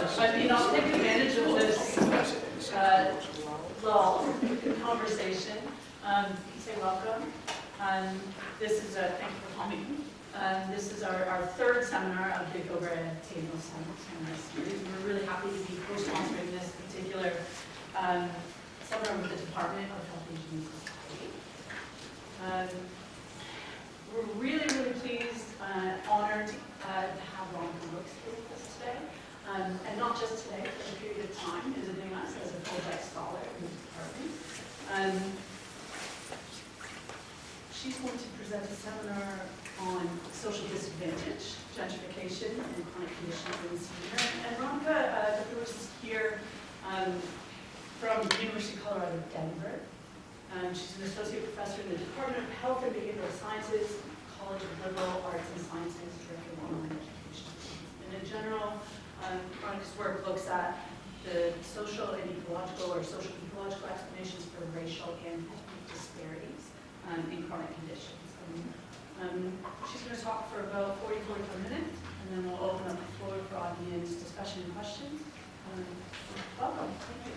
I'll take advantage of this lull conversation. Say welcome. This is thank you for coming. This is our third seminar of the Over at Table Seminar series. We're really happy to be co-sponsoring this particular seminar with the Department of Health, Aging and Society. We're really, really pleased, honored to have Rooks here with us today. And not just today, for a period of time, visiting us as a Fulbright scholar in the department. She's going to present a seminar on social disadvantage, gentrification, and chronic conditions in seniors. And Ronica Rooks is here from the University of Colorado, Denver. She's an associate professor in the Department of Health and Behavioral Sciences, College of Liberal Arts and Sciences, Director of Online Education. And in general, Ronica's work looks at the social and ecological or social ecological explanations for racial and ethnic disparities in chronic conditions. She's going to talk for about 40-45 minutes, and then we'll open up the floor for audience discussion and questions. Welcome. Thank you.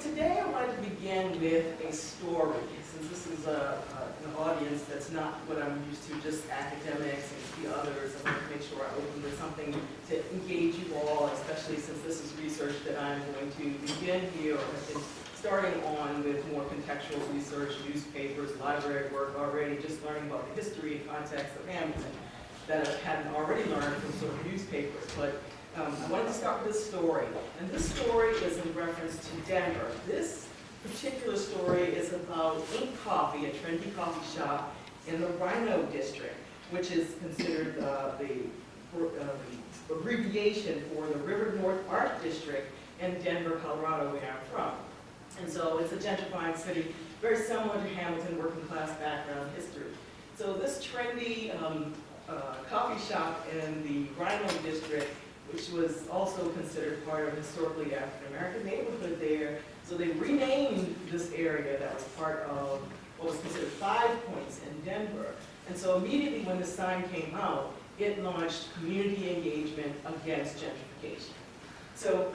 Today I wanted to begin with a story, since this is an audience that's not what I'm used to, just academics and a few others. I wanted to make sure I opened with something to engage you all, especially since this is research that I'm going to begin here, or have been starting on with more contextual research, newspapers, library work already, just learning about the history and context of Hamilton that I hadn't already learned from sort of newspapers. But I wanted to start with this story, and this story is in reference to Denver. This particular story is about Ink Coffee, a trendy coffee shop in the Rhino district, which is considered the abbreviation for the River North Art District in Denver, Colorado, where I'm from. And so it's a gentrifying city, very similar to Hamilton, working class background history. So this trendy coffee shop in the Rhino district, which was also considered part of historically African-American neighborhood there. So they renamed this area that was part of what was considered 5 Points in Denver. And so immediately when the sign came out, it launched community engagement against gentrification. So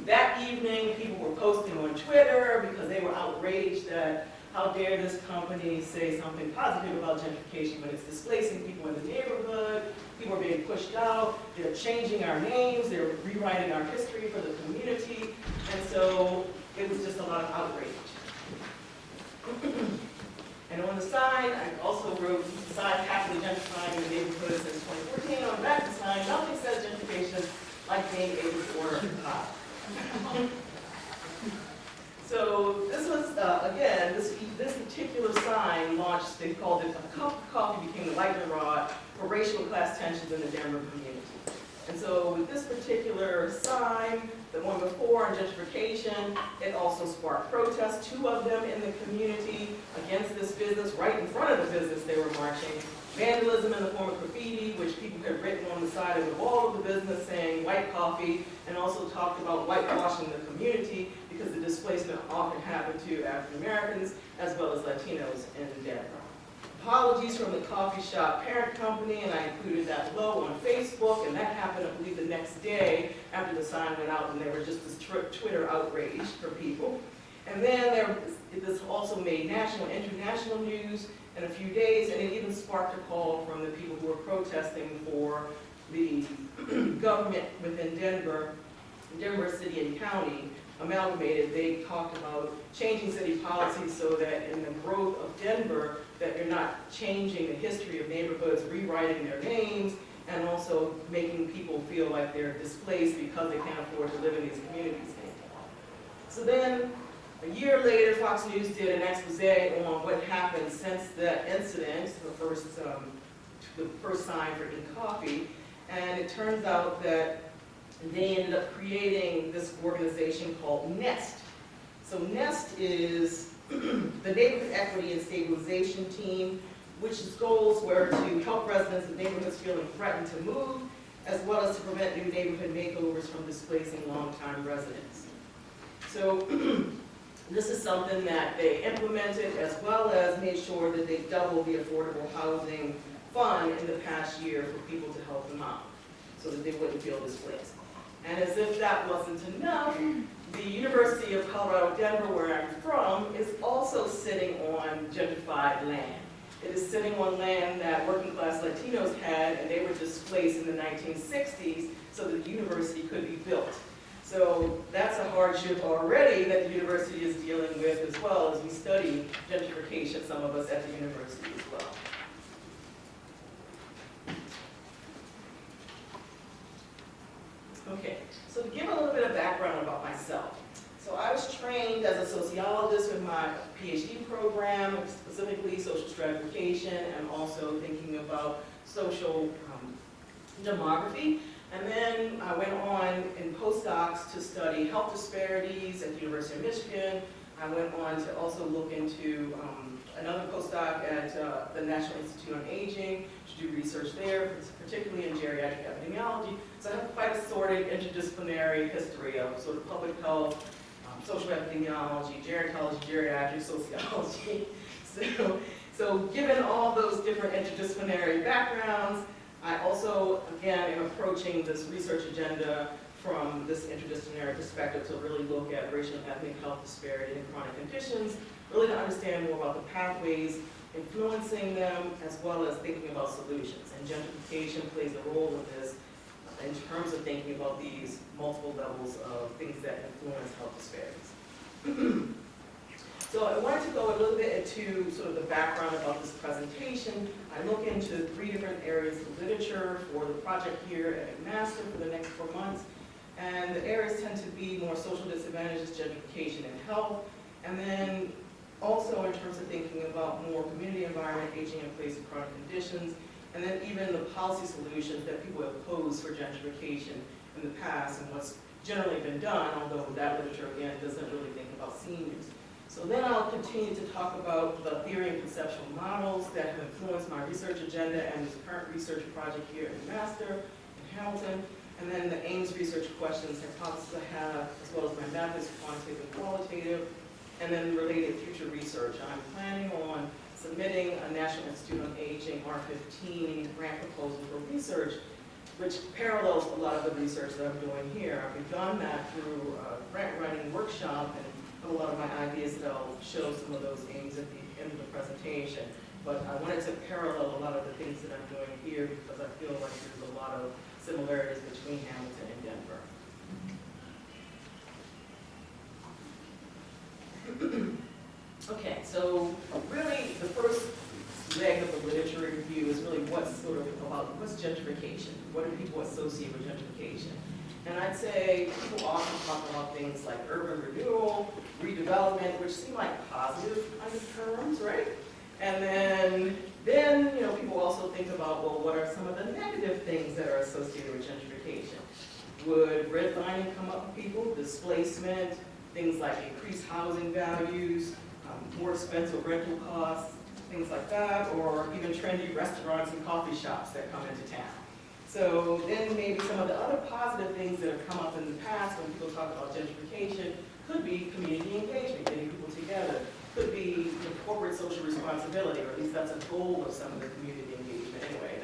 that evening, people were posting on Twitter because they were outraged that how dare this company say something positive about gentrification when it's displacing people in the neighborhood, people are being pushed out, they're changing our names, they're rewriting our history for the community, and so it was just a lot of outrage. And on the sign, I also wrote, besides happily gentrifying the neighborhood since 2014, on the back of the sign, nothing says gentrification like being able to order hot. So this was, again, this particular sign launched, they called it A Cup of Coffee became the lightning rod for racial and class tensions in the Denver community. And so with this particular sign, the one before on gentrification, it also sparked protests, 2 of them in the community against this business. Right in front of the business they were marching. Vandalism in the form of graffiti, which people had written on the side of the wall of the business saying white coffee, and also talked about whitewashing the community because the displacement often happened to African Americans as well as Latinos in Denver. Apologies from the coffee shop parent company, and I included that below on Facebook, and that happened, I believe, the next day after the sign went out, and there was just this Twitter outrage for people. And then this also made national and international news in a few days, and it even sparked a call from the people who were protesting for the government within Denver City and County amalgamated. They talked about changing city policies so that in the growth of Denver, that you're not changing the history of neighborhoods, rewriting their names, and also making people feel like they're displaced because they can't afford to live in these communities anymore. So then, a year later, Fox News did an expose on what happened since that incident, the first sign for Ink Coffee, and it turns out that they ended up creating this organization called NEST. So NEST is the Neighborhood Equity and Stabilization Team, which's goals were to help residents of neighborhoods feeling threatened to move, as well as to prevent new neighborhood makeovers from displacing longtime residents. So This is something that they implemented, as well as made sure that they doubled the affordable housing fund in the past year for people to help them out, so that they wouldn't feel displaced. And as if that wasn't enough, the University of Colorado, Denver, where I'm from, is also sitting on gentrified land. It is sitting on land that working class Latinos had, and they were displaced in the 1960s so that the university could be built. So that's a hardship already that the university is dealing with, as well as we study gentrification, some of us at the university as well. Okay, so to give a little bit of background about myself. So I was trained as a sociologist in my PhD program, specifically social stratification, and also thinking about social demography. And then I went on in postdocs to study health disparities at the University of Michigan. I went on to also look into another postdoc at the National Institute on Aging to do research there, particularly in geriatric epidemiology. So I have quite a sorted interdisciplinary history of sort of public health, social epidemiology, gerontology, geriatric sociology. So given all those different interdisciplinary backgrounds, I also, again, am approaching this research agenda from this interdisciplinary perspective to really look at racial and ethnic health disparity and chronic conditions, really to understand more about the pathways influencing them, as well as thinking about solutions. And gentrification plays a role in this in terms of thinking about these multiple levels of things that influence health disparities. So I wanted to go a little bit into sort of the background about this presentation. I look into 3 different areas of literature for the project here at McMaster for the next 4 months. And the areas tend to be more social disadvantages, gentrification, and health. And then also in terms of thinking about more community environment, aging in place of chronic conditions, and then even the policy solutions that people have posed for gentrification in the past and what's generally been done, although that literature, again, doesn't really think about seniors. So then I'll continue to talk about the theory and conceptual models that have influenced my research agenda and this current research project here at Master in Hamilton, and then the Ames research questions, hypotheses I have, as well as my methods, quantitative and qualitative, and then related future research. I'm planning on submitting a National Institute on Aging R15 grant proposal for research, which parallels a lot of the research that I'm doing here. I've begun that through a grant writing workshop, and a lot of my ideas that I'll show some of those aims at the end of the presentation. But I wanted to parallel a lot of the things that I'm doing here because I feel like there's a lot of similarities between Hamilton and Denver. Okay, so really the first leg of the literature review is really what's gentrification? What do people associate with gentrification? And I'd say people often talk about things like urban renewal, redevelopment, which seem like positive kind of terms, right? And then people also think about, well, what are some of the negative things that are associated with gentrification? Would redlining come up for people? Displacement, things like increased housing values, more expensive rental costs, things like that, or even trendy restaurants and coffee shops that come into town. So then maybe some of the other positive things that have come up in the past when people talk about gentrification could be community engagement, getting people together. Could be corporate social responsibility, or at least that's a goal of some of the community engagement anyway,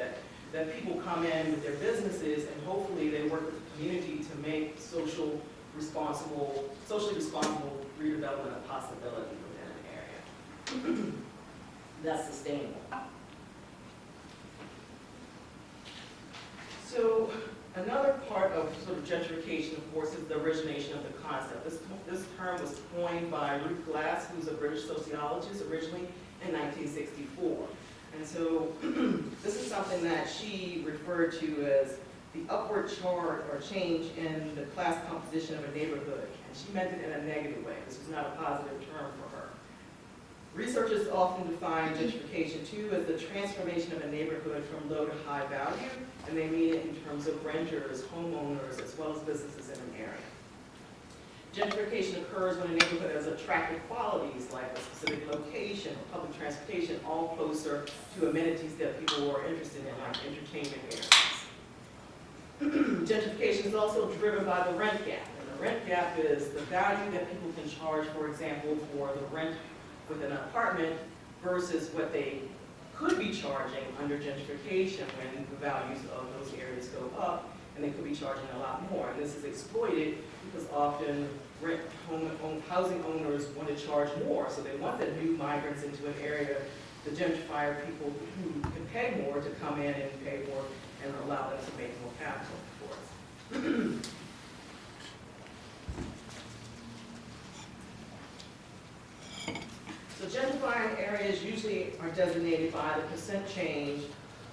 that people come in with their businesses and hopefully they work with the community to make socially responsible redevelopment a possibility within an area that's sustainable. So another part of sort of gentrification, of course, is the origination of the concept. This term was coined by Ruth Glass, who's a British sociologist originally in 1964. And so this is something that she referred to as the upward chart or change in the class composition of a neighborhood. And she meant it in a negative way. This was not a positive term for her. Researchers often define gentrification too as the transformation of a neighborhood from low to high value, and they mean it in terms of renters, homeowners, as well as businesses in an area. Gentrification occurs when a neighborhood has attractive qualities like a specific location or public transportation, all closer to amenities that people are interested in, like entertainment areas. Gentrification is also driven by the rent gap, and the rent gap is the value that people can charge, for example, for the rent with an apartment versus what they could be charging under gentrification when the values of those areas go up, and they could be charging a lot more. And this is exploited because often housing owners want to charge more, so they want the new migrants into an area, the gentrifier people who can pay more to come in and pay more and allow them to make more capital for us. So gentrifying areas usually are designated by the percent change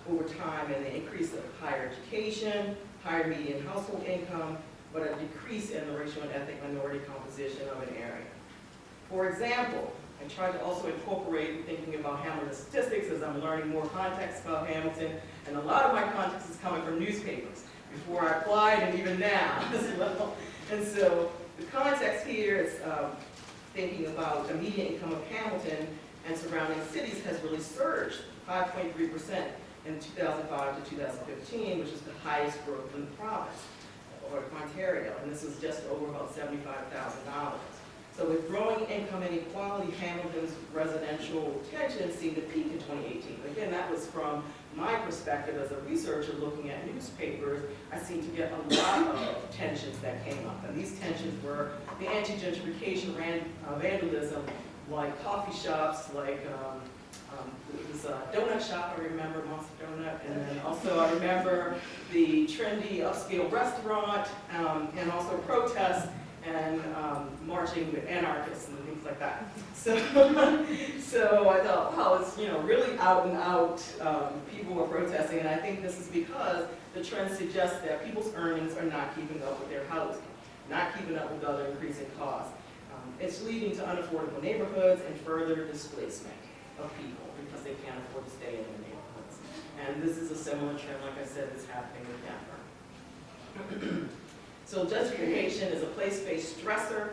over time and the increase of higher education, higher median household income, but a decrease in the racial and ethnic minority composition of an area. For example, I tried to also incorporate thinking about Hamilton statistics as I'm learning more context about Hamilton, and a lot of my context is coming from newspapers, before I applied and even now as well. And so the context here is thinking about the median income of Hamilton and surrounding cities has really surged 5.3% in 2005 to 2015, which is the highest growth in the province, or Ontario, and this is just over about $75,000. So with growing income inequality, Hamilton's residential tension seemed to peak in 2018. Again, that was from my perspective as a researcher looking at newspapers. I seemed to get a lot of tensions that came up, and these tensions were the anti-gentrification vandalism, like coffee shops, like this donut shop, I remember, Monster Donut, and then also I remember the trendy upscale restaurant, and also protests and marching with anarchists and things like that. So, so I thought, wow, it's really out and out. People were protesting, and I think this is because the trend suggests that people's earnings are not keeping up with their housing, not keeping up with other increasing costs. It's leading to unaffordable neighborhoods and further displacement of people because they can't afford to stay in their neighborhoods. And this is a similar trend, like I said, that's happening in Denver. So gentrification is a place-based stressor.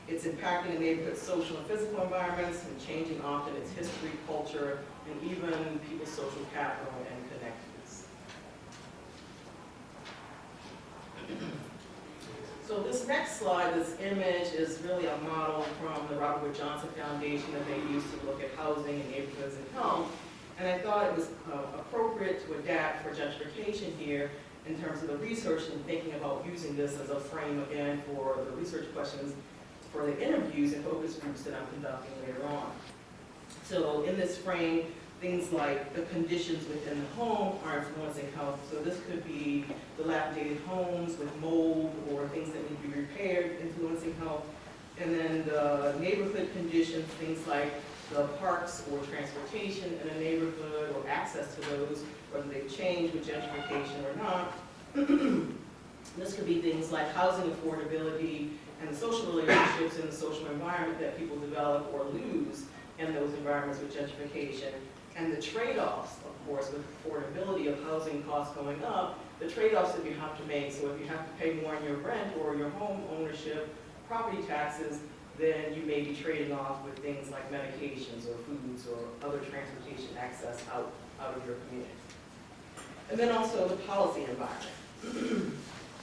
It's impacting a neighborhood's social and physical environments and changing often its history, culture, and even people's social capital and connectedness. So this next slide, this image, is really a model from the Robert Wood Johnson Foundation that they used to look at housing and neighborhoods and health. And I thought it was appropriate to adapt for gentrification here in terms of the research and thinking about using this as a frame again for the research questions for the interviews and focus groups that I'm conducting later on. So in this frame, things like the conditions within the home are influencing health. So this could be dilapidated homes with mold or things that need to be repaired, influencing health. And then the neighborhood conditions, things like the parks or transportation in a neighborhood or access to those, whether they've changed with gentrification or not. This could be things like housing affordability and the social relationships in the social environment that people develop or lose in those environments with gentrification. And the trade-offs, of course, with affordability of housing costs going up, the trade-offs that you have to make. So if you have to pay more on your rent or your home ownership, property taxes, then you may be trading off with things like medications or foods or other transportation access out of your community. And then also the policy environment.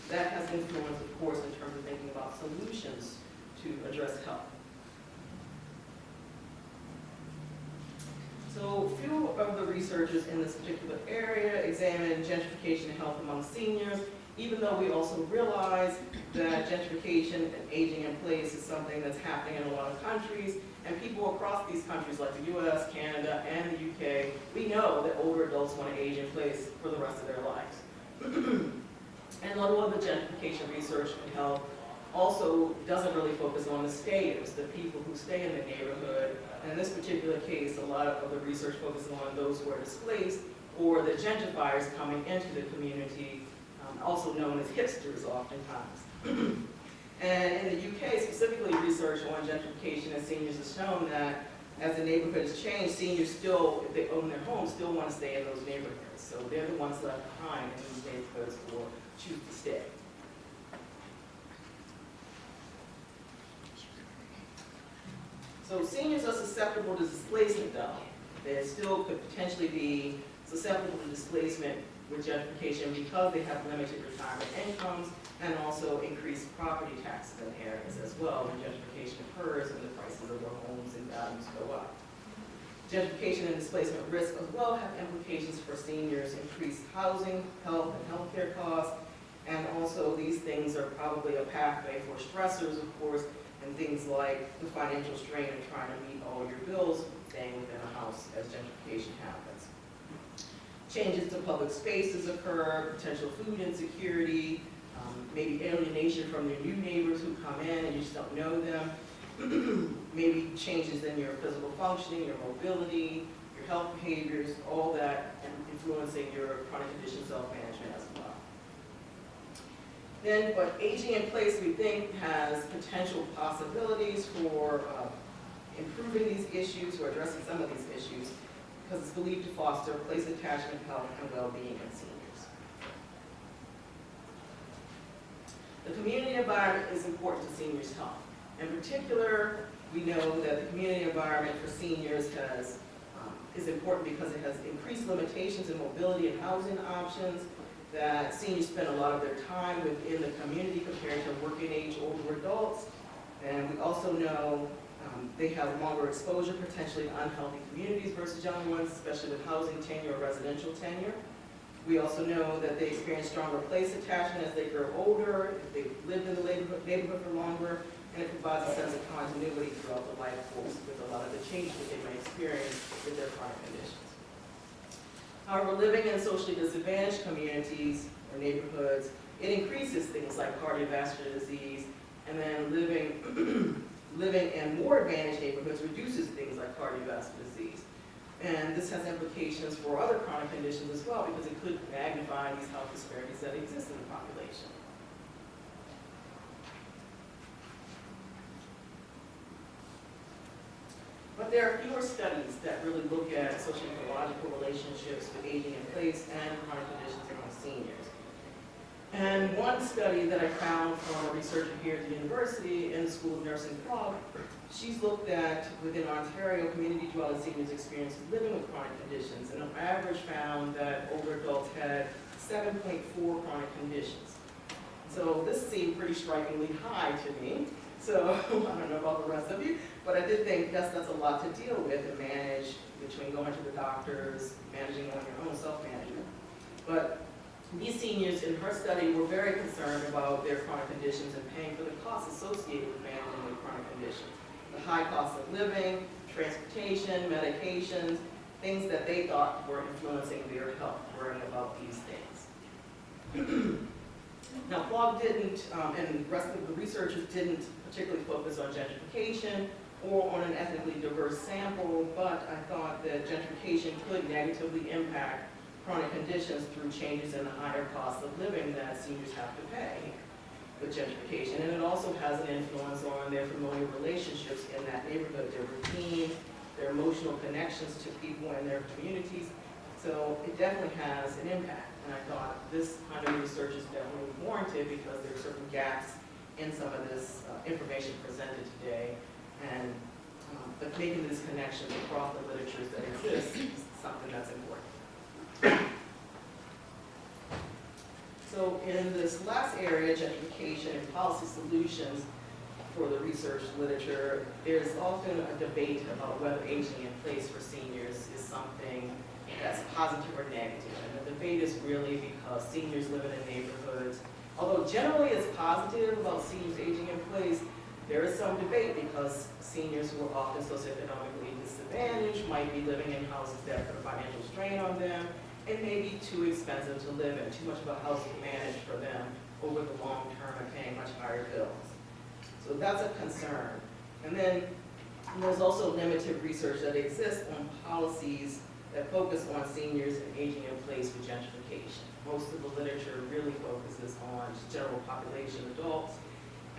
That has influence, of course, in terms of thinking about solutions to address health. So few of the researchers in this particular area examined gentrification and health among seniors, even though we also realize that gentrification and aging in place is something that's happening in a lot of countries, and people across these countries like the US, Canada, and the UK, we know that older adults want to age in place for the rest of their lives. And a lot of the gentrification research in health also doesn't really focus on the stayers, the people who stay in the neighborhood. And in this particular case, a lot of the research focuses on those who are displaced or the gentrifiers coming into the community, also known as hipsters oftentimes. And in the UK, specifically, research on gentrification and seniors has shown that as the neighborhood has changed, seniors still, if they own their homes, still want to stay in those neighborhoods. So they're the ones left behind in these neighborhoods or choose to stay. So seniors are susceptible to displacement though. They still could potentially be susceptible to displacement with gentrification because they have limited retirement incomes and also increased property taxes in areas as well when gentrification occurs and the prices of their homes and values go up. Gentrification and displacement risk as well have implications for seniors, increased housing, health, and healthcare costs, and also these things are probably a pathway for stressors, of course, and things like the financial strain of trying to meet all your bills staying within a house as gentrification happens. Changes to public spaces occur, potential food insecurity, maybe alienation from your new neighbors who come in and you just don't know them, maybe changes in your physical functioning, your mobility, your health behaviors, all that influencing your chronic condition self-management as well. Then, but aging in place, we think, has potential possibilities for improving these issues or addressing some of these issues because it's believed to foster place attachment, health, and well-being in seniors. The community environment is important to seniors' health. In particular, we know that the community environment for seniors is important because it has increased limitations in mobility and housing options, that seniors spend a lot of their time within the community compared to working age older adults. And we also know they have longer exposure potentially to unhealthy communities versus younger ones, especially with housing tenure or residential tenure. We also know that they experience stronger place attachment as they grow older, if they've lived in the neighborhood for longer, and it provides a sense of continuity throughout the life course with a lot of the changes that they may experience with their chronic conditions. However, living in socially disadvantaged communities or neighborhoods, it increases things like cardiovascular disease, and then living in more advantaged neighborhoods reduces things like cardiovascular disease. And this has implications for other chronic conditions as well because it could magnify these health disparities that exist in the population. But there are fewer studies that really look at socio-ecological relationships with aging in place and chronic conditions among seniors. And one study that I found from a researcher here at the university in the School of Nursing Prague, she's looked at within Ontario community dwelling seniors' experiences living with chronic conditions, and on average found that older adults had 7.4 chronic conditions. So this seemed pretty strikingly high to me. So I don't know about the rest of you, but I did think that's a lot to deal with and manage between going to the doctors, managing on your own self-management. But these seniors in her study were very concerned about their chronic conditions and paying for the costs associated with managing their chronic conditions. The high cost of living, transportation, medications, things that they thought were influencing their health, worrying about these things. Now, Prague didn't, and the rest of the researchers didn't particularly focus on gentrification or on an ethnically diverse sample, but I thought that gentrification could negatively impact chronic conditions through changes in the higher cost of living that seniors have to pay with gentrification. And it also has an influence on their familiar relationships in that neighborhood, their routine, their emotional connections to people in their communities. So it definitely has an impact. And I thought this kind of research is definitely warranted because there are certain gaps in some of this information presented today. And but making these connections across the literatures that exist is something that's important. So in this last area, gentrification and policy solutions for the research literature, there's often a debate about whether aging in place for seniors is something that's positive or negative. And the debate is really because seniors living in neighborhoods, although generally it's positive about seniors aging in place, there is some debate because seniors who are often socioeconomically disadvantaged might be living in houses that put a financial strain on them and may be too expensive to live in, too much of a house to manage for them over the long term and paying much higher bills. So that's a concern. And then there's also limited research that exists on policies that focus on seniors and aging in place with gentrification. Most of the literature really focuses on general population adults.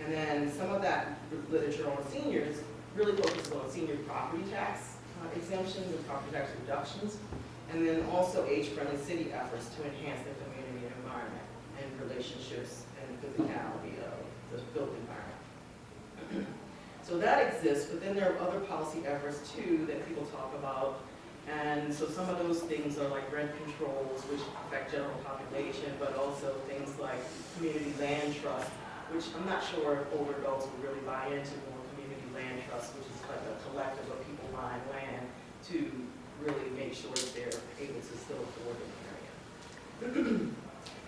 And then some of that literature on seniors really focuses on senior property tax exemptions and property tax reductions. And then also age-friendly city efforts to enhance the community environment and relationships and physicality of the built environment. So that exists, but then there are other policy efforts too that people talk about. And so some of those things are like rent controls, which affect general population, but also things like community land trust, which I'm not sure if older adults would really buy into more community land trust, which is like a collective of people buying land to really make sure that they're able to still afford an area.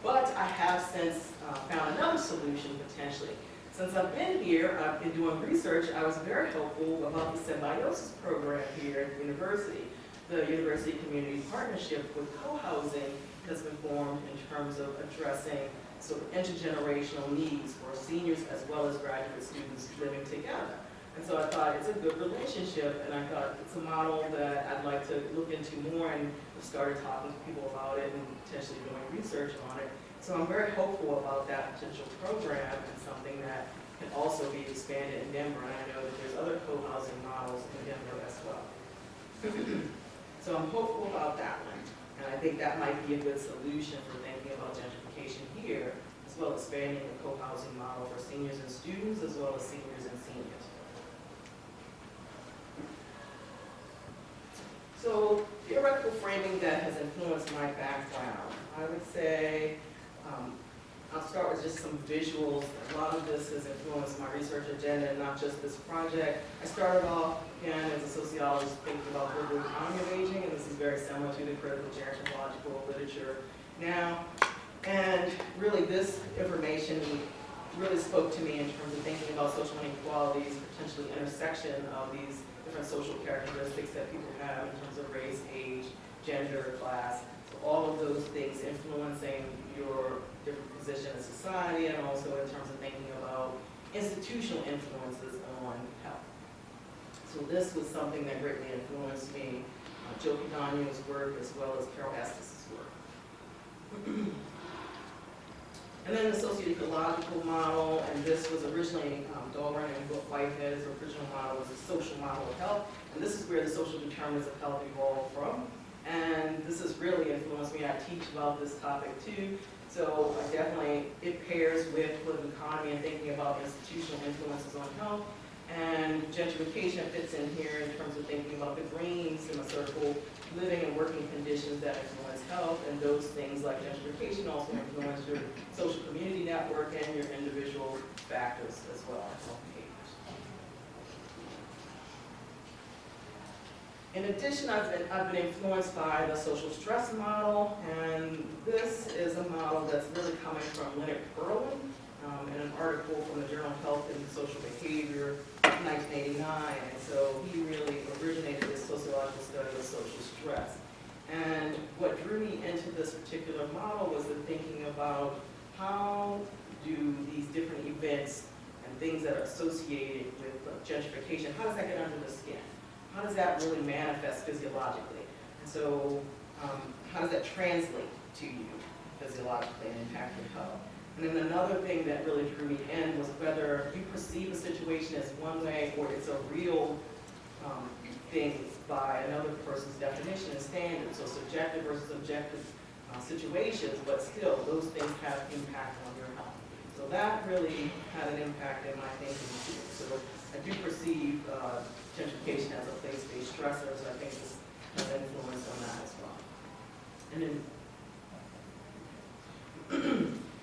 But I have since found another solution potentially. Since I've been here, I've been doing research, I was very hopeful about the symbiosis program here at the university. The University Community Partnership with co-housing has been formed in terms of addressing sort of intergenerational needs for seniors as well as graduate students living together. And so I thought it's a good relationship, and I thought it's a model that I'd like to look into more, and started talking to people about it and potentially doing research on it. So I'm very hopeful about that potential program and something that can also be expanded in Denver, and I know that there's other co-housing models in Denver as well. So I'm hopeful about that one, and I think that might be a good solution for thinking about gentrification here, as well as expanding the co-housing model for seniors and students, as well as seniors and seniors. So theoretical framing that has influenced my background, I would say, I'll start with just some visuals. A lot of this has influenced my research agenda, not just this project. I started off, again, as a sociologist thinking about the economy of aging, and this is very similar to the critical gerontological literature now. And really this information really spoke to me in terms of thinking about social inequalities, potentially intersection of these different social characteristics that people have in terms of race, age, gender, class. So all of those things influencing your different position in society, and also in terms of thinking about institutional influences on health. So this was something that greatly influenced me, Joe Cadagno's work as well as Carol Estes' work. And then the socioecological model, and this was originally Dahlgren and Whitehead's original model was a social model of health, and this is where the social determinants of health evolved from. And this has really influenced me. I teach about this topic too, so it pairs with political economy and thinking about institutional influences on health. And gentrification fits in here in terms of thinking about the green semicircle, living and working conditions that influence health, and those things like gentrification also influence your social community network and your individual factors as well, health behaviors. In addition, I've been influenced by the social stress model, and this is a model that's really coming from Leonard Perlin in an article from the Journal of Health and Social Behavior, 1989, and so he really originated this sociological study of social stress. And what drew me into this particular model was the thinking about how do these different events and things that are associated with gentrification, how does that get under the skin? How does that really manifest physiologically? And so how does that translate to you physiologically and impact your health? And then another thing that really drew me in was whether you perceive a situation as one way or it's a real thing by another person's definition and standards. So subjective versus objective situations, but still those things have impact on your health. So that really had an impact in my thinking too. So I do perceive gentrification as a place-based stressor, so I think this has influence on that as well.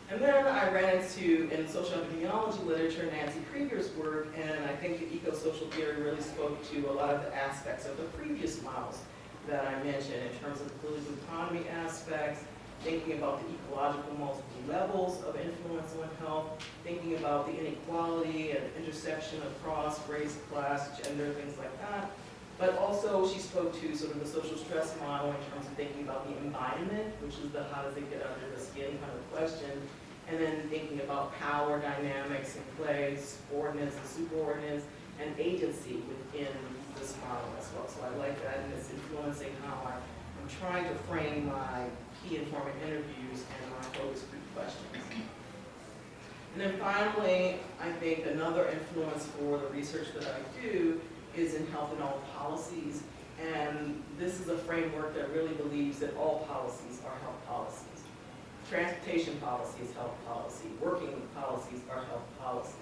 And then I ran into, in social epidemiology literature, Nancy Krieger's work, and I think the eco-social theory really spoke to a lot of the aspects of the previous models that I mentioned in terms of the political economy aspects, thinking about the ecological multiple levels of influence on health, thinking about the inequality and intersection across race, class, gender, things like that. But also she spoke to sort of the social stress model in terms of thinking about the embodiment, which is the how does it get under the skin kind of question, and then thinking about power dynamics and play, subordinates and superordinates, and agency within this model as well. So I like that, and it's influencing how I'm trying to frame my key informant interviews and my focus group questions. And then finally, I think another influence for the research that I do is in health and all policies. And this is a framework that really believes that all policies are health policies. Transportation policy is health policy. Working policies are health policies.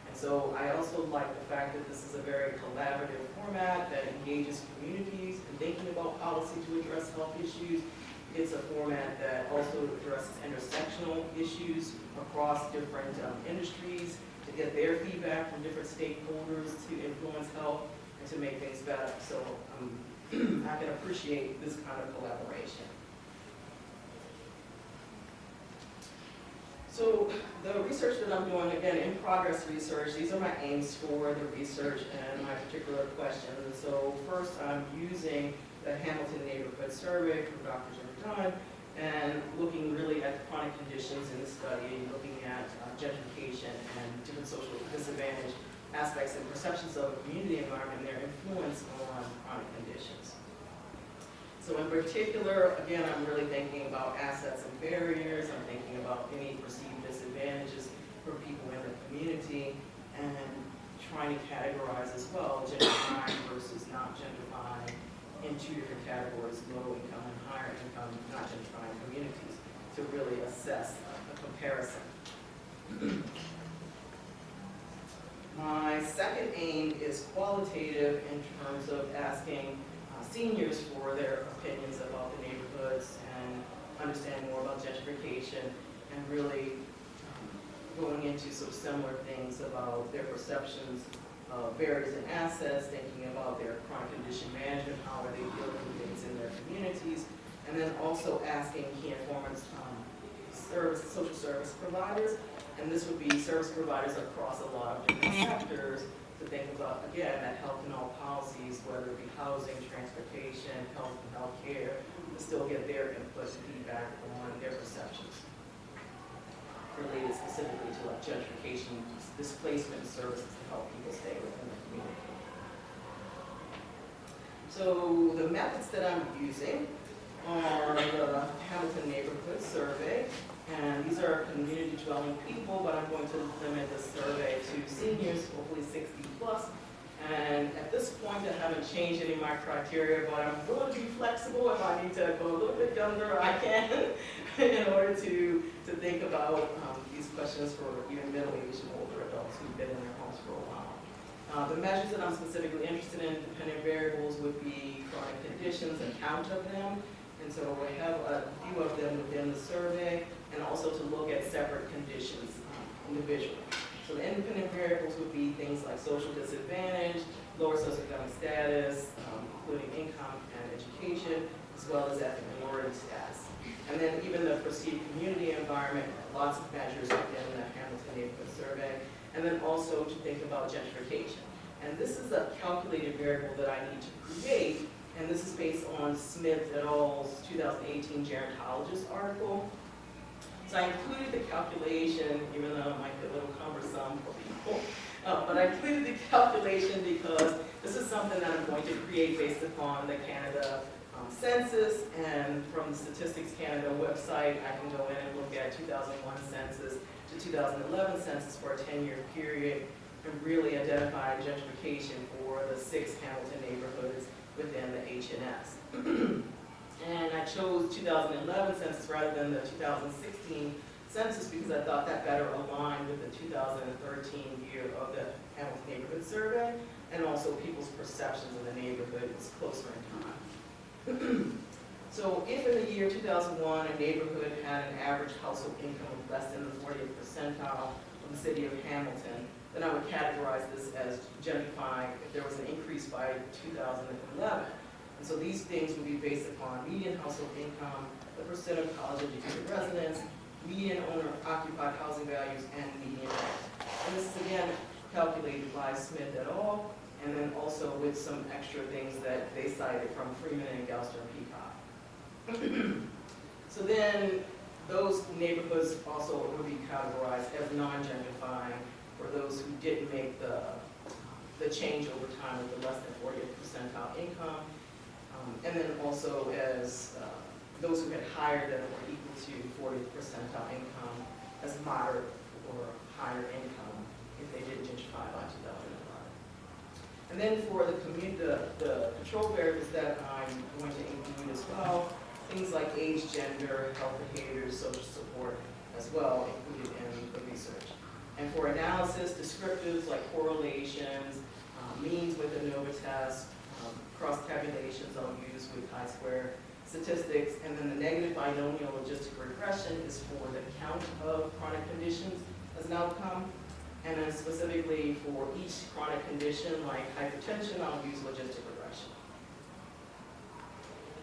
And And so I also like the fact that this is a very collaborative format that engages communities in thinking about policy to address health issues. It's a format that also addresses intersectional issues across different industries to get their feedback from different stakeholders to influence health and to make things better. So I can appreciate this kind of collaboration. So the research that I'm doing, again, in progress research, these are my aims for the research and my particular questions. And so first I'm using the Hamilton Neighborhoods Survey from Dr. Jim and looking really at the chronic conditions in the study, looking at gentrification and different social disadvantage aspects and perceptions of a community environment and their influence on chronic conditions. So in particular, again, I'm really thinking about assets and barriers. I'm thinking about any perceived disadvantages for people in the community and trying to categorize as well gentrifying versus not gentrifying in two different categories, low income and higher income, not gentrifying communities, to really assess a comparison. My second aim is qualitative in terms of asking seniors for their opinions about the neighborhoods and understanding more about gentrification and really going into some similar things about their perceptions of barriers and assets, thinking about their chronic condition management, how are they dealing with things in their communities, and then also asking key informants, social service providers, and this would be service providers across a lot of different sectors, to think about, again, that health and all policies, whether it be housing, transportation, health and healthcare, to still get their input and feedback on their perceptions related specifically to like gentrification, displacement services to help people stay within the community. So the methods that I'm using are the Hamilton Neighbourhoods Survey, and these are community dwelling people, but I'm going to limit the survey to seniors, hopefully 60 plus. And at this point, I haven't changed any of my criteria, but I'm willing to be flexible. If I need to go a little bit younger, I can, in order to think about these questions for even middle-aged and older adults who've been in their homes for a while. The measures that I'm specifically interested in, dependent variables, would be chronic conditions and count of them. And so we have a few of them within the survey, and also to look at separate conditions individually. So the independent variables would be things like social disadvantage, lower socioeconomic status, including income and education, as well as ethnic minority status. And then even the perceived community environment, lots of measures within the Hamilton Neighborhood Survey, and then also to think about gentrification. And this is a calculated variable that I need to create, and this is based on Smith et al.'s 2018 gerontologist article. So I included the calculation, even though it might be a little cumbersome for people, but I included the calculation because this is something that I'm going to create based upon the Canada census, and from the Statistics Canada website, I can go in and look at 2001 census to 2011 census for a 10-year period, and really identify gentrification for the 6 Hamilton neighborhoods within the HNS. And I chose 2011 census rather than the 2016 census because I thought that better aligned with the 2013 year of the Hamilton Neighborhood Survey, and also people's perceptions of the neighborhood is closer in time. So if in the year 2001 a neighborhood had an average household income of less than the 40th percentile of the city of Hamilton, then I would categorize this as gentrifying if there was an increase by 2011. And so these things would be based upon median household income, the percent of college-educated residents, median owner-occupied housing values, and median rent. And this is again calculated by Smith et al., and then also with some extra things that they cited from Freeman and Gelster and Peacock. So then those neighborhoods also would be categorized as non-gentrifying for those who didn't make the change over time with the less than 40th percentile income. And then also as those who had higher than or equal to 40th percentile income as moderate or higher income if they didn't gentrify by 2011. And then for the control variables that I'm going to include as well, things like age, gender, health behaviors, social support as well included in the research. And for analysis, descriptives like correlations, means with ANOVA test, cross tabulations I'll use with chi-square statistics, and then the negative binomial logistic regression is for the count of chronic conditions as an outcome. And then specifically for each chronic condition like hypertension, I'll use logistic regression.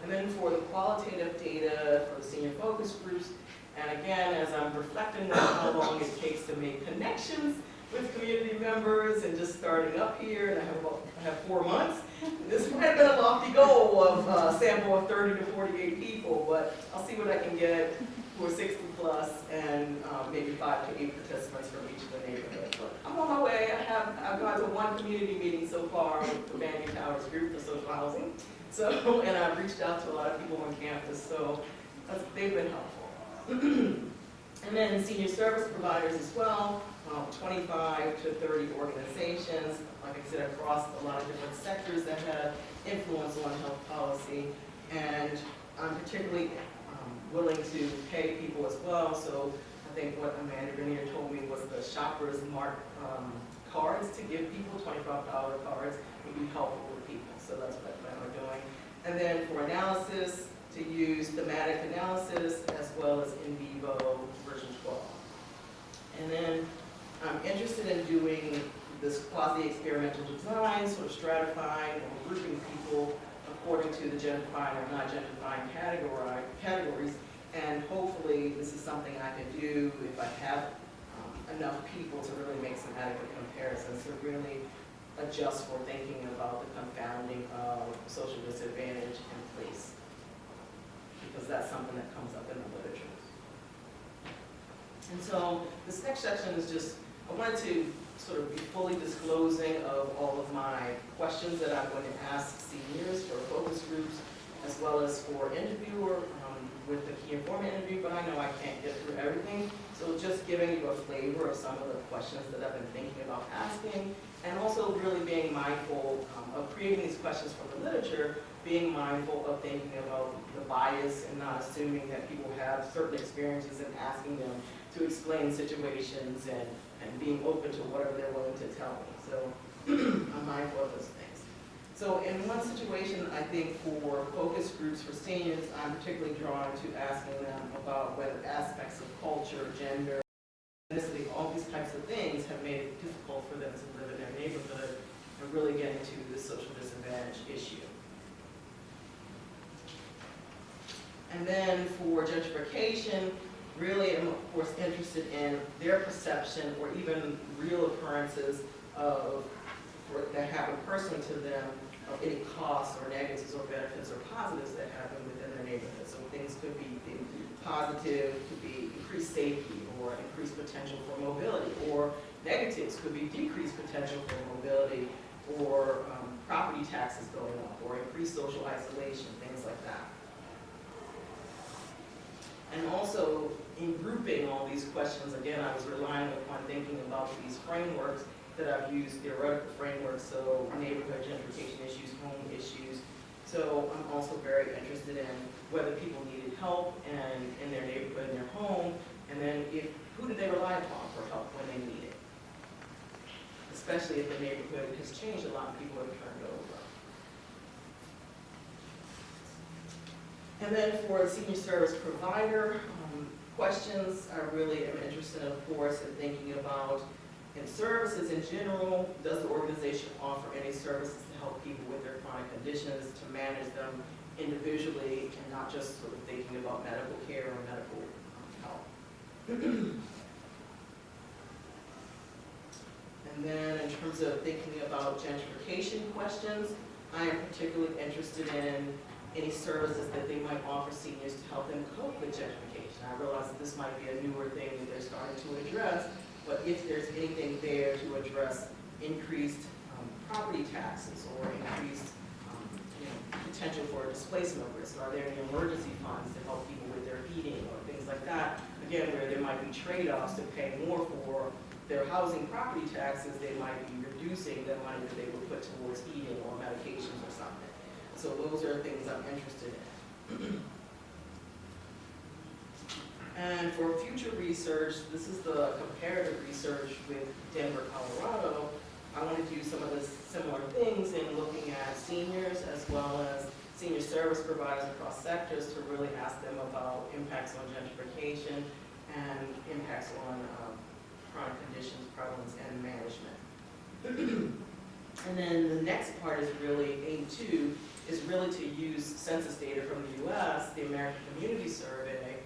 And then for the qualitative data for the senior focus groups, and again, as I'm reflecting on how long it takes to make connections with community members and just starting up here, and I have 4 months, this might have been a lofty goal of a sample of 30 to 48 people, but I'll see what I can get for 60 plus and maybe 5 to 8 participants from each of the neighborhoods. But I'm on my way. I've gone to 1 community meeting so far with the Bandy Towers group for social housing. So, and I've reached out to a lot of people on campus, so they've been helpful. And then senior service providers as well, 25 to 30 organizations, like I said, across a lot of different sectors that have influence on health policy. And I'm particularly willing to pay people as well. So I think what Amanda Grenier told me was the shoppers mark cards to give people, $25 cards, would be helpful with people. So that's what I plan on doing. And then for analysis, to use thematic analysis as well as in vivo version 12. And then I'm interested in doing this quasi-experimental design, sort of stratifying or grouping people according to the gentrifying or not gentrifying categories. And hopefully this is something I can do if I have enough people to really make some adequate comparisons to really adjust for thinking about the confounding of social disadvantage and place, because that's something that comes up in the literature. And so this next section is just, I wanted to sort of be fully disclosing of all of my questions that I'm going to ask seniors for focus groups, as well as for interviewer with the key informant interview, but I know I can't get through everything. So just giving you a flavor of some of the questions that I've been thinking about asking, and also really being mindful of creating these questions from the literature, being mindful of thinking about the bias and not assuming that people have certain experiences and asking them to explain situations and being open to whatever they're willing to tell me. So I'm mindful of those things. So in one situation, I think for focus groups for seniors, I'm particularly drawn to asking them about whether aspects of culture, gender, ethnicity, all these types of things have made it difficult for them to live in their neighborhood and really get into the social disadvantage issue. And then for gentrification, really I'm of course interested in their perception or even real occurrences that happen personally to them of any costs or negatives or benefits or positives that happen within their neighborhood. So things could be positive, could be increased safety or increased potential for mobility, or negatives could be decreased potential for mobility or property taxes going up or increased social isolation, things like that. And also, in grouping all these questions, again, I was relying upon thinking about these frameworks that I've used, theoretical frameworks, so neighborhood gentrification issues, home issues. So I'm also very interested in whether people needed help and in their neighborhood, in their home, and then who did they rely upon for help when they need it? Especially if the neighborhood has changed a lot and people have turned over. And then for senior service provider questions, I really am interested, of course, in thinking about in services in general, does the organization offer any services to help people with their chronic conditions, to manage them individually and not just sort of thinking about medical care or medical health. And then in terms of thinking about gentrification questions, I am particularly interested in any services that they might offer seniors to help them cope with gentrification. I realize that this might be a newer thing that they're starting to address, but if there's anything there to address increased property taxes or increased potential for displacement risk, are there any emergency funds to help people with their heating or things like that? Again, where there might be trade-offs to pay more for their housing property taxes, they might be reducing the money that they would put towards heating or medications or something. So those are things I'm interested in. And And for future research, this is the comparative research with Denver, Colorado. I want to do some of the similar things in looking at seniors as well as senior service providers across sectors to really ask them about impacts on gentrification and impacts on chronic conditions, prevalence, and management. And then the next part is really, A2, is really to use census data from the US, the American Community Survey,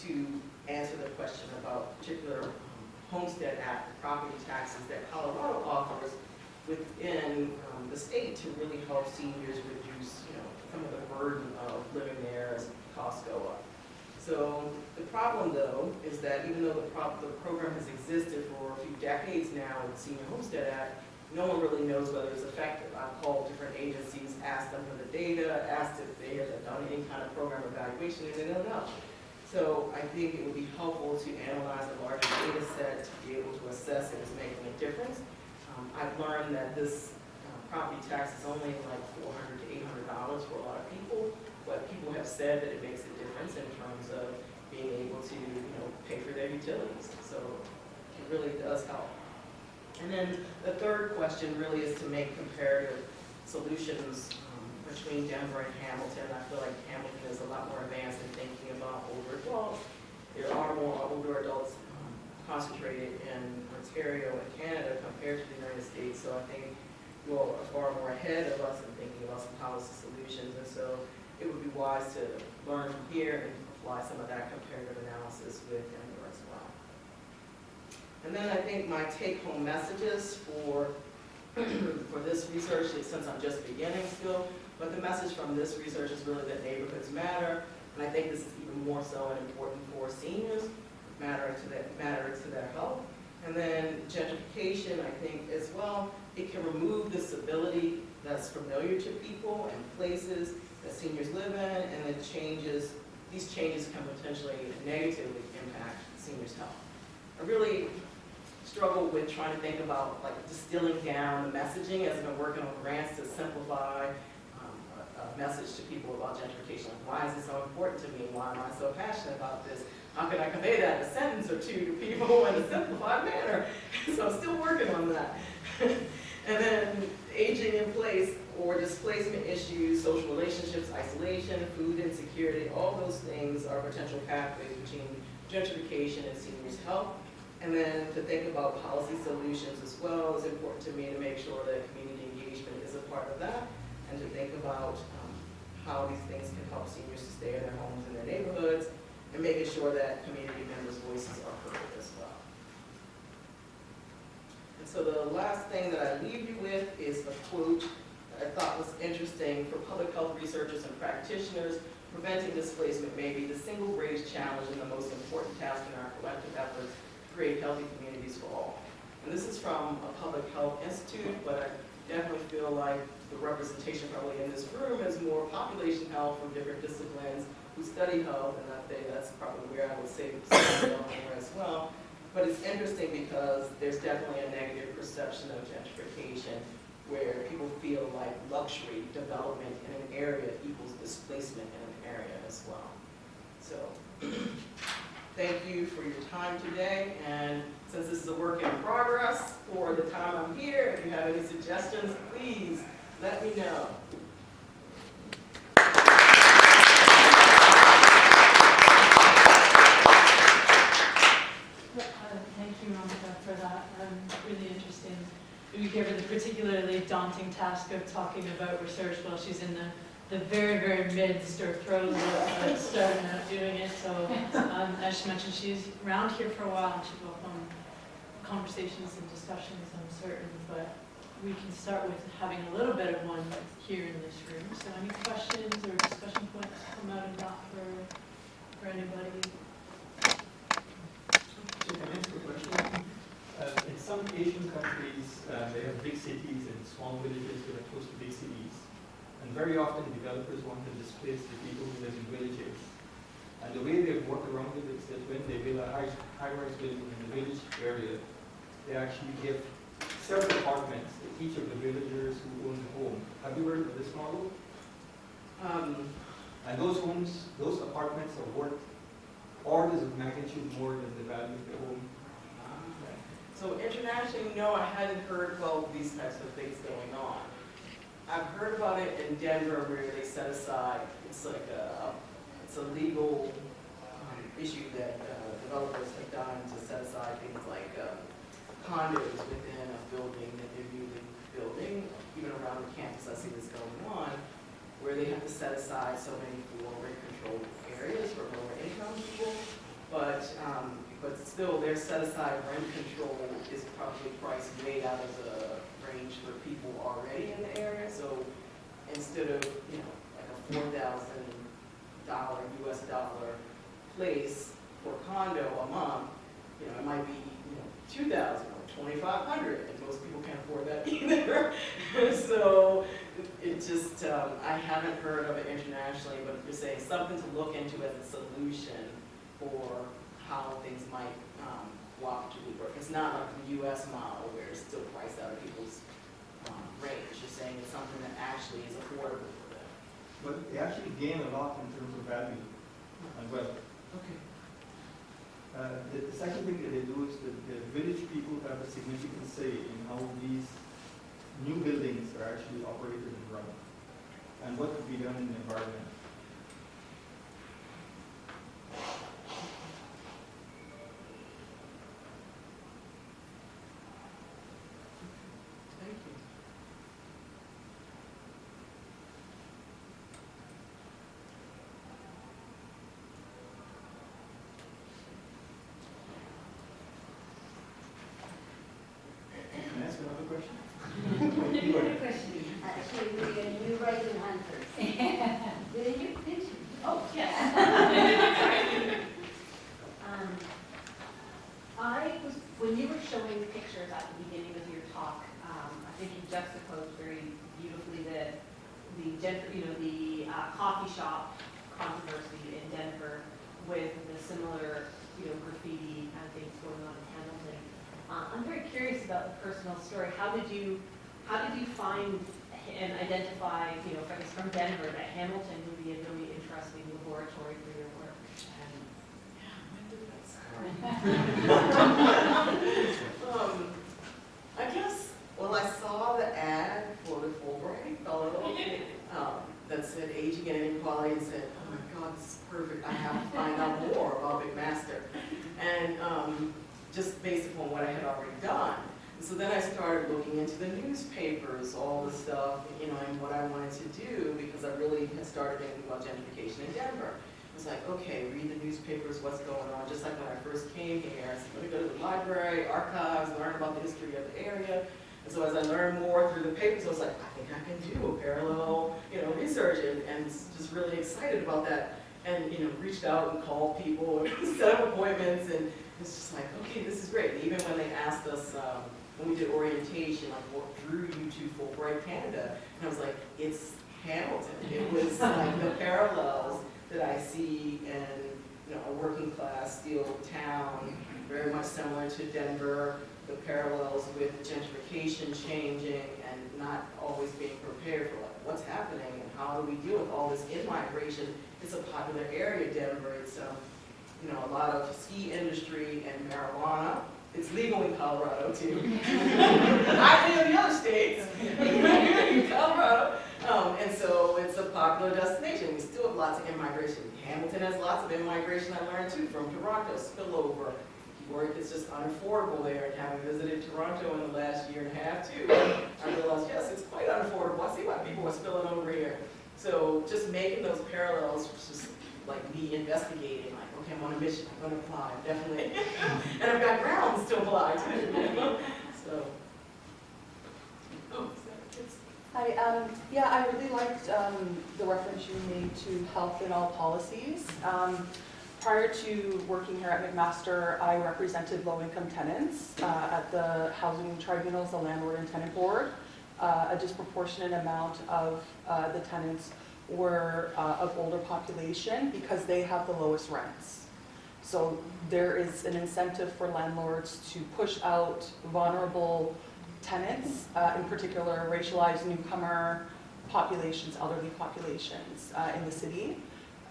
to answer the question about particular Homestead Act property taxes that Colorado offers within the state to really help seniors reduce, some of the burden of living there as costs go up. So the problem, though, is that even though the program has existed for a few decades now with the Senior Homestead Act, no one really knows whether it's effective. I've called different agencies, asked them for the data, asked if they have done any kind of program evaluation, and they don't know. So I think it would be helpful to analyze a larger data set to be able to assess if it's making a difference. I've learned that this property tax is only like $400 to $800 for a lot of people, but people have said that it makes a difference in terms of being able to, pay for their utilities. So it really does help. And then the third question really is to make comparative solutions between Denver and Hamilton. I feel like Hamilton is a lot more advanced in thinking about older adults. There are more older adults concentrated in Ontario and Canada compared to the United States. So I think you all are far more ahead of us in thinking about some policy solutions. And so it would be wise to learn from here and apply some of that comparative analysis with Denver as well. And then I think my take-home messages for this research, since I'm just beginning still, but the message from this research is really that neighborhoods matter, and I think this is even more so and important for seniors, matter to their health. And then gentrification, I think as well, it can remove the stability that's familiar to people and places that seniors live in, and these changes can potentially negatively impact seniors' health. I really struggle with trying to think about distilling down the messaging as I've been working on grants to simplify a message to people about gentrification. Why is it so important to me? Why am I so passionate about this? How can I convey that in a sentence or two to people in a simplified manner? So I'm still working on that. And then aging in place or displacement issues, social relationships, isolation, food insecurity, all those things are potential pathways between gentrification and seniors' health. And then to think about policy solutions as well is important to me to make sure that community engagement is a part of that, and to think about how these things can help seniors to stay in their homes and their neighborhoods, and making sure that community members' voices are heard as well. And so the last thing that I leave you with is a quote that I thought was interesting. For public health researchers and practitioners, preventing displacement may be the single greatest challenge and the most important task in our collective efforts to create healthy communities for all. And this is from a public health institute, but I definitely feel like the representation probably in this room is more population health from different disciplines who study health, and I think that's probably where I would say more as well. But it's interesting because there's definitely a negative perception of gentrification where people feel like luxury development in an area equals displacement in an area as well. So thank you for your time today, and since this is a work in progress for the time I'm here, if you have any suggestions, please let me know. Thank you, Ronica, for that. Really interesting. We gave her the particularly daunting task of talking about research while she's in the very, very midst or throes of starting out doing it. So as she mentioned, she's around here for a while and she'll go on conversations and discussions, I'm certain. But we can start with having a little bit of one here in this room. So any questions or discussion points come out of that for anybody? In some Asian countries, they have big cities and small villages that are close to big cities. And very often developers want to displace the people who live in villages. And the way they work around it is that when they build a high-rise building in the village area, they actually give several apartments to each of the villagers who own the home. Have you heard of this model? And those homes, those apartments are worth orders of magnitude more than the value of the home. So internationally, no, I hadn't heard about these types of things going on. I've heard about it in Denver where they set aside, it's like it's a legal issue that developers have done to set aside things like condos within a building that they're newly building, even around the campus. I see this going on, where they have to set aside so many for rent-controlled areas for lower income people, but still their set-aside rent control is probably priced way out of the range for people already in the area. So instead of, you know, like a $4,000 US dollar place for condo a month, you know, it might be, you know, $2,000 or $2,500, and most people can't afford that either. So it just, I haven't heard of it internationally, but you're saying something to look into as a solution for how things might cooperatively work. It's not like the US model where it's still priced out of people's range. You're saying it's something that actually is affordable for them. But they actually gain a lot in terms of value as well. Okay. The second thing that they do is that the village people have a significant say in how these new buildings are actually operated and run, and what could be done in the environment. Thank you. Can I ask another question? You had a question. Actually, you raise your hand first. Did you? Oh, yes. When you were showing pictures at the beginning of your talk, I think you juxtaposed very beautifully the coffee shop controversy in Denver with the similar, graffiti and things going on in Hamilton. I'm very curious about the personal story. How did you find and identify, from Denver, that Hamilton would be a really interesting laboratory for your work? I guess, well, I saw the ad for the Fulbright fellow that said aging and inequality, and said, oh my God, this is perfect. I have to find out more about McMaster. And just based upon what I had already done. And so then I started looking into the newspapers, all the stuff, and what I wanted to do, because I really had started thinking about gentrification in Denver. I was like, okay, read the newspapers, what's going on. Just like when I first came here, I said, let me go to the library, archives, learn about the history of the area. And so as I learned more through the papers, I was like, I think I can do a parallel, research, and just really excited about that. And, reached out and called people and set up appointments, and it's just like, okay, this is great. And even when they asked us, when we did orientation, like, what drew you to Fulbright Canada? And I was like, it's Hamilton. It was like the parallels that I see in a working class steel town, very much similar to Denver, the parallels with gentrification changing and not always being prepared for what's happening and how do we deal with all this in-migration. It's a popular area, Denver. It's a lot of ski industry and marijuana. It's legal in Colorado too. I live in the other states, in Colorado. And so it's a popular destination. We still have lots of immigration. Hamilton has lots of immigration, I learned too, from Toronto, spillover. Work is just unaffordable there, and having visited Toronto in the last year and a half too, I realized, yes, it's quite unaffordable. I see why people are spilling over here. So just making those parallels was just like me investigating, like, okay, I'm on a mission, I'm going to apply, definitely. And I've got grounds to apply too. So. Oh, Hi, I really liked the reference you made to health in all policies. Prior to working here at McMaster, I represented low-income tenants at the housing tribunals, the landlord and tenant board. A disproportionate amount of the tenants were of older population because they have the lowest rents. So there is an incentive for landlords to push out vulnerable tenants, in particular racialized newcomer populations, elderly populations in the city.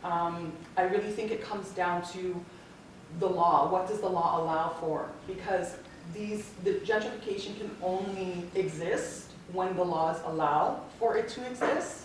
I really think it comes down to the law. What does the law allow for? Because the gentrification can only exist when the laws allow for it to exist.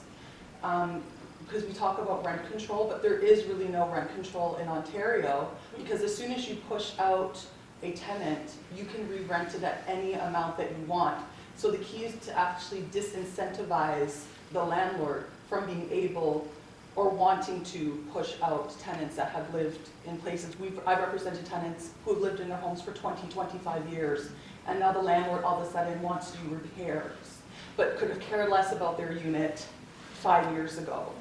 Because we talk about rent control, but there is really no rent control in Ontario, because as soon as you push out a tenant, you can re-rent it at any amount that you want. So the key is to actually disincentivize the landlord from being able or wanting to push out tenants that have lived in places. I've represented tenants who have lived in their homes for 20, 25 years, and now the landlord all of a sudden wants to do repairs, but could have cared less about their unit 5 years ago.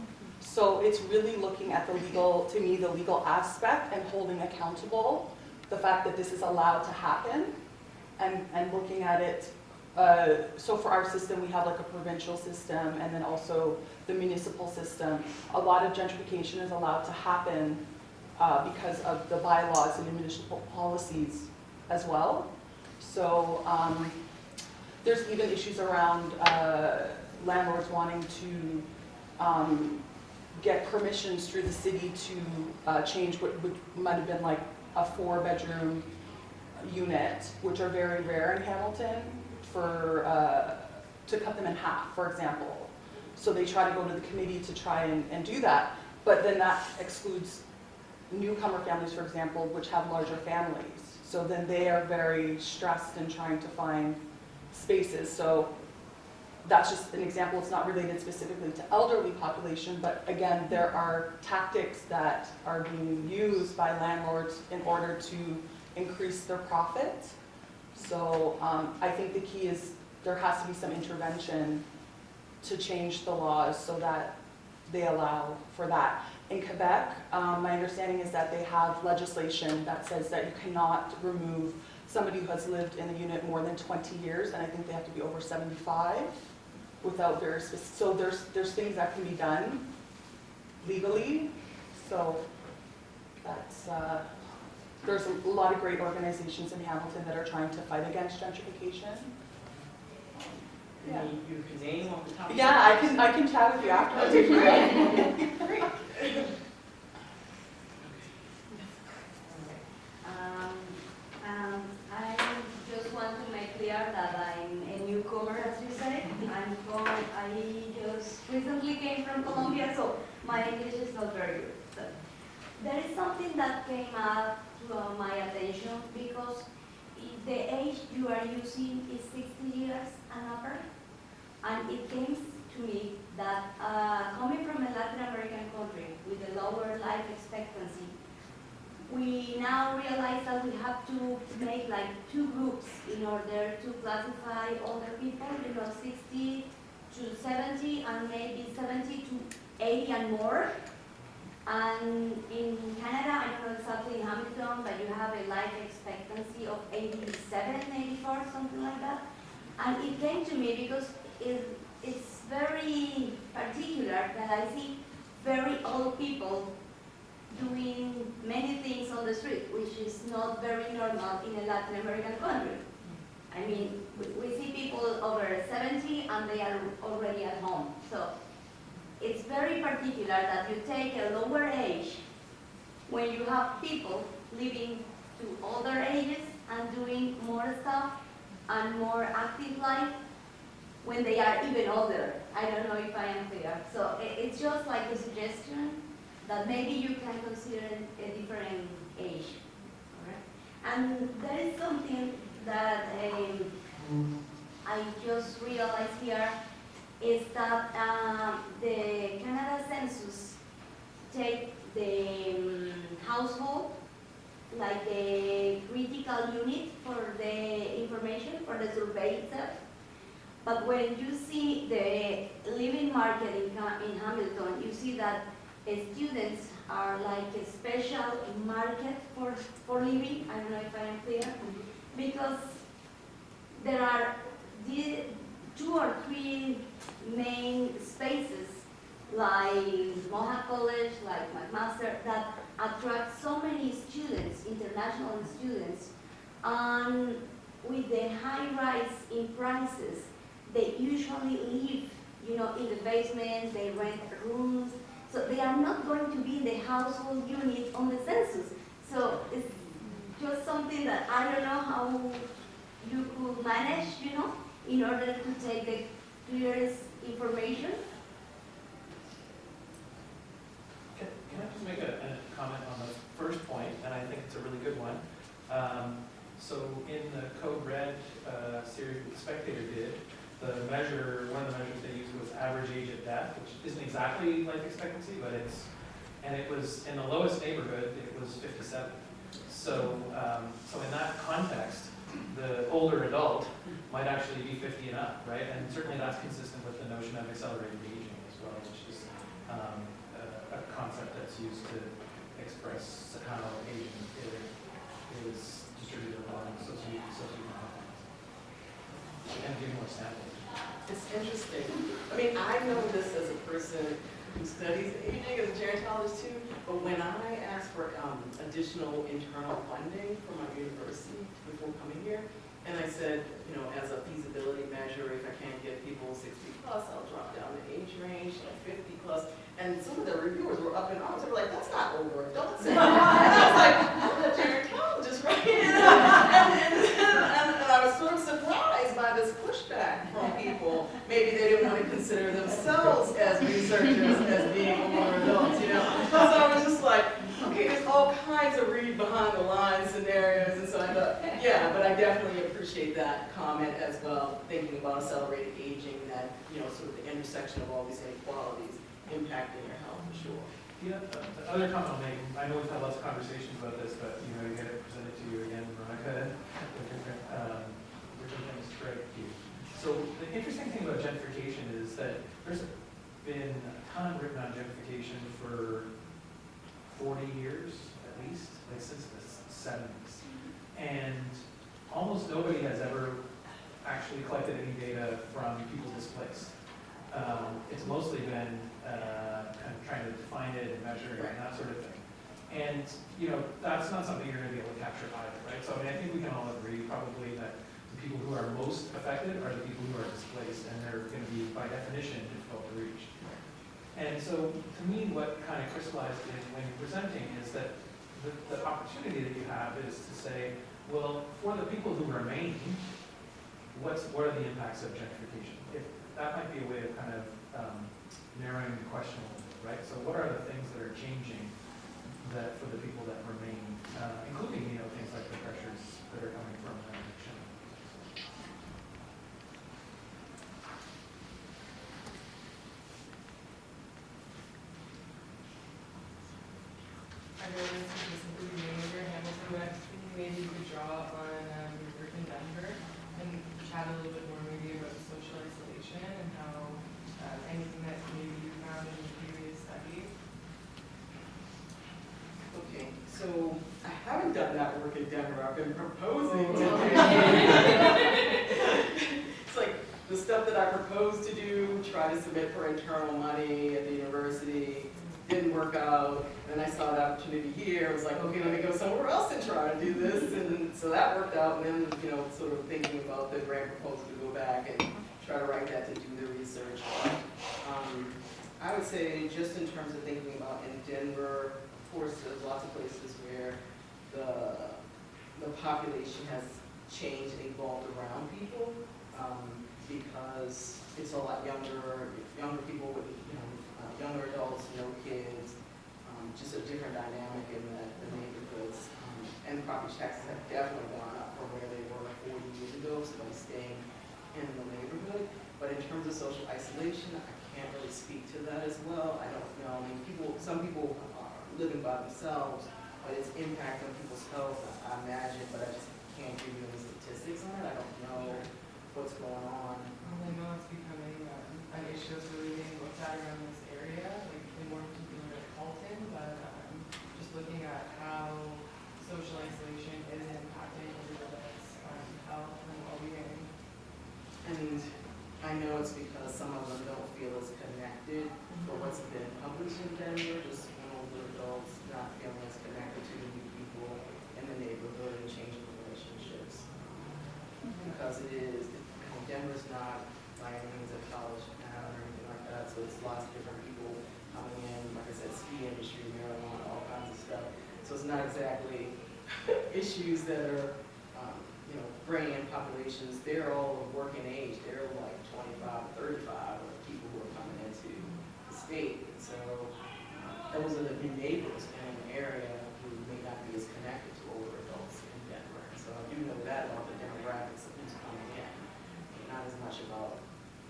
So it's really looking at the legal, to me, the legal aspect and holding accountable the fact that this is allowed to happen, and looking at it. So for our system, we have like a provincial system and then also the municipal system. A lot of gentrification is allowed to happen because of the bylaws and the municipal policies as well. So there's even issues around landlords wanting to get permissions through the city to change what might have been like a 4-bedroom unit, which are very rare in Hamilton, to cut them in half, for example. So they try to go to the committee to try and do that, but then that excludes newcomer families, for example, which have larger families. So then they are very stressed in trying to find spaces. So that's just an example. It's not related specifically to elderly population, but again, there are tactics that are being used by landlords in order to increase their profit. So I think the key is there has to be some intervention to change the laws so that they allow for that. In Quebec, my understanding is that they have legislation that says that you cannot remove somebody who has lived in a unit more than 20 years, and I think they have to be over 75 without very specific. So there's things that can be done legally. So that's there's a lot of great organizations in Hamilton that are trying to fight against gentrification. Yeah. You can name off the top of Yeah, I can chat with you afterwards if you like. Great. I just want to make clear that I'm a newcomer, as you say. I just recently came from Colombia, so my English is not very good. So there is something that came up to my attention, because the age you are using is 60 years and upper, and it came to me that coming from a Latin American country with a lower life expectancy, we now realize that we have to make like 2 groups in order to classify older people, 60 to 70 and maybe 70 to 80 and more. And in Canada, I don't know exactly in Hamilton, but you have a life expectancy of 87, 84, something like that. And it came to me because it's very particular that I see very old people doing many things on the street, which is not very normal in a Latin American country. I mean, we see people over 70 and they are already at home. So it's very particular that you take a lower age when you have people living to older ages and doing more stuff and more active life when they are even older. I don't know if I am clear. So it's just like a suggestion that maybe you can consider a different age. All right? And there is something that I just realized here is that the Canada Census take the household like the critical unit for the information, for the survey itself. But when you see the living market in Hamilton, you see that students are like a special market for living. I don't know if I am clear. Because there are the 2 or 3 main spaces like Mohawk College, like McMaster, that attract so many students, international students, and with the high rise in prices, they usually live, in the basement, they rent rooms, so they are not going to be in the household unit on the census. So it's in order to take the clearest information. Can I just make a comment on the first point, and I think it's a really good one. So in the Code Red series that the Spectator did, one of the measures they used was average age at death, which isn't exactly life expectancy, but it was in the lowest neighborhood, it was 57. So in that context, the older adult might actually be 50 and up, right? And certainly that's consistent with the notion of accelerated aging as well, which is a concept that's used to express how aging is distributed along socioeconomic. And give more samples. It's interesting. I mean, I know this as a person who studies aging as a gerontologist too, but when I asked for additional internal funding for my university before coming here, and I said, as a feasibility measure, if I can't get people 60 plus, I'll drop down the age range, 50 plus. And some of the reviewers were up in arms. They were like, that's not over. Don't say that. And I was like, I'm a gerontologist, right? And I was sort of surprised by this pushback from people. Maybe they didn't want to consider themselves as researchers, as being older adults, So I was just like, okay, there's all kinds of read behind the lines scenarios. And so I thought, yeah, but I definitely appreciate that comment as well, thinking about accelerated aging, that, sort of the intersection of all these inequalities impacting your health for sure. Yeah, the other comment I'll make, I know we've had lots of conversations about this, but you get it presented to you again, Ronica, with different things to strike you. So the interesting thing about gentrification is that there's been a ton written on gentrification for 40 years at least, like since the 70s. And almost nobody has ever actually collected any data from people displaced. It's mostly been kind of trying to define it and measure it and that sort of thing. And, that's not something you're going to be able to capture either, right? So, I think we can all agree probably that the people who are most affected are the people who are displaced, and they're going to be, by definition, difficult to reach. And so, to me, what kind of crystallized when you're presenting is that the opportunity that you have is to say, well, for the people who remain, what are the impacts of gentrification? That might be a way of kind of narrowing the question a little bit, right? So what are the things that are changing that for the people that remain, including, things like the pressures that are coming from eviction? I know this is specifically manager Hamilton, but maybe you could draw on your work in Denver and chat a little bit more maybe about social isolation and how anything that maybe you found in your previous study. Okay, so I haven't done that work in Denver. I've been proposing to do. It's like the stuff that I proposed to do, try to submit for internal money at the university, didn't work out. Then I saw the opportunity here. I was like, okay, let me go somewhere else and try to do this. And so that worked out. And then, sort of thinking about the grant proposal to go back and try to write that to do the research. I would say just in terms of thinking about in Denver, of course, there's lots of places where the population has changed and evolved around people because it's a lot younger people with, younger adults, no kids, just a different dynamic in the neighborhoods. And property taxes have definitely gone up from where they were 40 years ago, so by staying in the neighborhood. But in terms of social isolation, I can't really speak to that as well. I don't know. I mean, some people are living by themselves, but its impact on people's health, I imagine, but I just can't give you any statistics on it. I don't know what's going on. Well, I know it's becoming an issue that's really being looked at around this area, like in more particular at Halton, but just looking at how social isolation is impacting everybody's health and well-being. And I know it's because some of them don't feel as connected for what's been published in Denver, just older adults not feeling as connected to the new people in the neighborhood and changing relationships. Because it is, Denver's not by any means a college town or anything like that, so it's lots of different people coming in, like I said, ski industry, marijuana, all kinds of stuff. So it's not exactly issues that are bringing in populations, they're all of working age. They're like 25 to 35 are people who are coming into the state. And so those are the new neighbors in an area who may not be as connected to older adults in Denver. And so I do know that about the demographics of who's coming in. Not as much about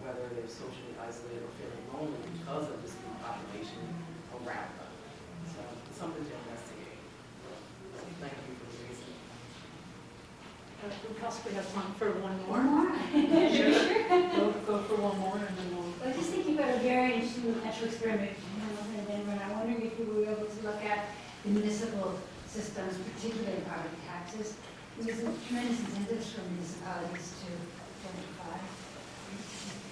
whether they're socially isolated or feeling lonely because of this new population around them. So it's something to investigate. So thank you for raising it. We possibly have time for one more. One more? Sure. Go for one more and then we'll. I just think you've got a very interesting actual experiment in Hamilton and Denver, and I'm wondering if you were able to look at the municipal systems, particularly property taxes. There's a tremendous incentives for municipalities to gentrify.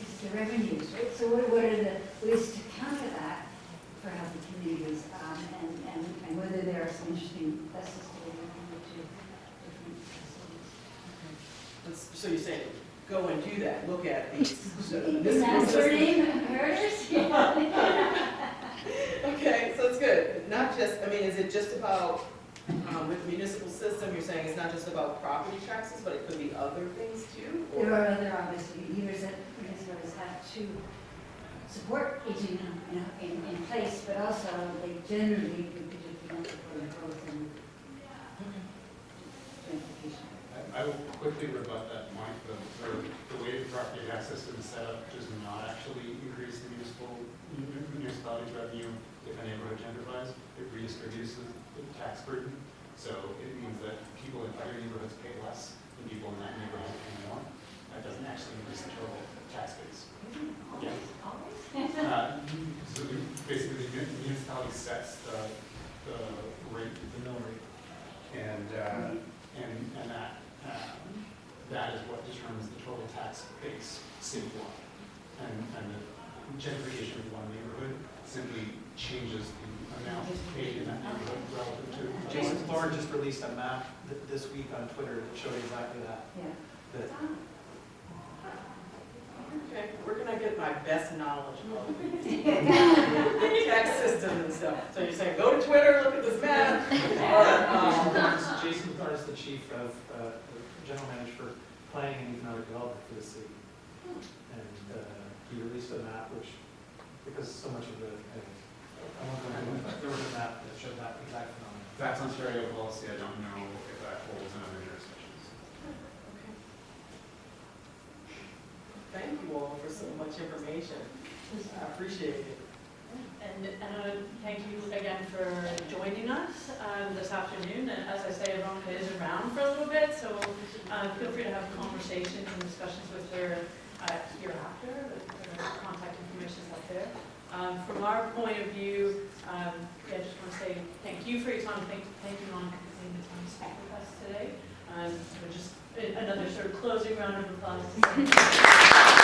It's the revenues, right? So what are the ways to counter that for healthy communities, and whether there are some interesting lessons to be learned from the two different facilities. So you're saying, go and do that, look at these. Is that your name, Herders? Okay, so it's good. Not just, I mean, is it just about, with the municipal system, you're saying it's not just about property taxes, but it could be other things too? Or- There are other obviously levers that municipalities have to support aging in place, but also they generally prevent growth and gentrification. I will quickly rebut that point. The way the property tax system is set up does not actually increase the municipality's revenue if a neighborhood gentrifies. It redistributes the tax burden. So it means that people in other neighborhoods pay less than people in that neighborhood pay more. That doesn't actually increase the total tax base. Yeah. So basically, the municipality sets the rate, the mill rate, and that is what determines the total tax base citywide. And the gentrification of one neighborhood simply changes the amount paid in that neighborhood relative to. Jason Lauren just released a map this week on Twitter that showed exactly that. Yeah. That Okay, where can I get my best knowledge of the tax system and stuff? So you're saying, go to Twitter, look at this map, or, Jason Lauren is the chief of, general manager for planning and economic development for the city. And he released a map which, because so much of the, I won't go into it, but there was a map that showed that exact phenomenon. That's Ontario policy. I don't know if that holds in other jurisdictions. thank you all for so much information. I appreciate it. And thank you again for joining us this afternoon. And as I say, Ronica is around for a little bit, so feel free to have conversations and discussions with her hereafter. Her contact information is up there. From our point of view, I just want to say thank you for your time. Thank you, Ronica, for taking the time to speak with us today. So just another sort of closing round of applause.